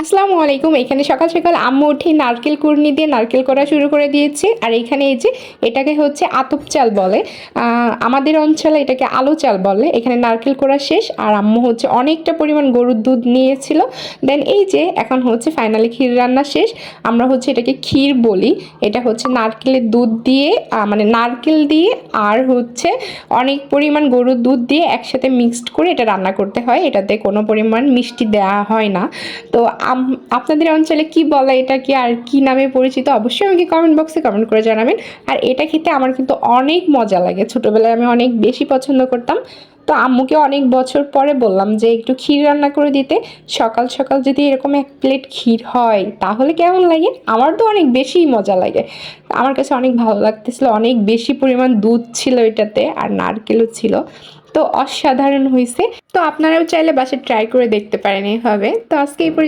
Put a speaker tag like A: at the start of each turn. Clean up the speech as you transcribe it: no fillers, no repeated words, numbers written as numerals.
A: আসসালামু আলাইকুম। এখানে সকাল সকাল আম্মু উঠে নারকেল কুড়নি দিয়ে নারকেল করা শুরু করে দিয়েছে। আর এখানে এই যে এটাকে হচ্ছে আতপ চাল বলে, আমাদের অঞ্চলে এটাকে আলো চাল বলে। এখানে নারকেল করা শেষ আর আম্মু হচ্ছে অনেকটা পরিমাণ গরুর দুধ নিয়েছিল। দেন এই যে এখন হচ্ছে ফাইনালি ক্ষীর রান্না শেষ। আমরা হচ্ছে এটাকে ক্ষীর বলি। এটা হচ্ছে নারকেলের দুধ দিয়ে মানে নারকেল দিয়ে আর হচ্ছে অনেক পরিমাণ গরুর দুধ দিয়ে একসাথে মিক্সড করে এটা রান্না করতে হয়। এটাতে কোনো পরিমাণ মিষ্টি দেওয়া হয় না। তো আপনাদের অঞ্চলে কি বলে এটাকে আর কি নামে পরিচিত অবশ্যই আমাকে কমেন্ট বক্সে কমেন্ট করে জানাবেন। আর এটা খেতে আমার কিন্তু অনেক মজা লাগে, ছোটোবেলায় আমি অনেক বেশি পছন্দ করতাম। তো আম্মুকে অনেক বছর পরে বললাম যে একটু ক্ষীর রান্না করে দিতে। সকাল সকাল যদি এরকম এক প্লেট ক্ষীর হয় তাহলে কেমন লাগে? আমার তো অনেক বেশিই মজা লাগে। আমার কাছে অনেক ভালো লাগতেছিল, অনেক বেশি পরিমাণ দুধ ছিল এটাতে আর নারকেলও ছিল। তো অসাধারণ হয়েছে। তো আপনারাও চাইলে বাসায় ট্রাই করে দেখতে পারেন এইভাবে। তো আজকে এই পর্যন্ত।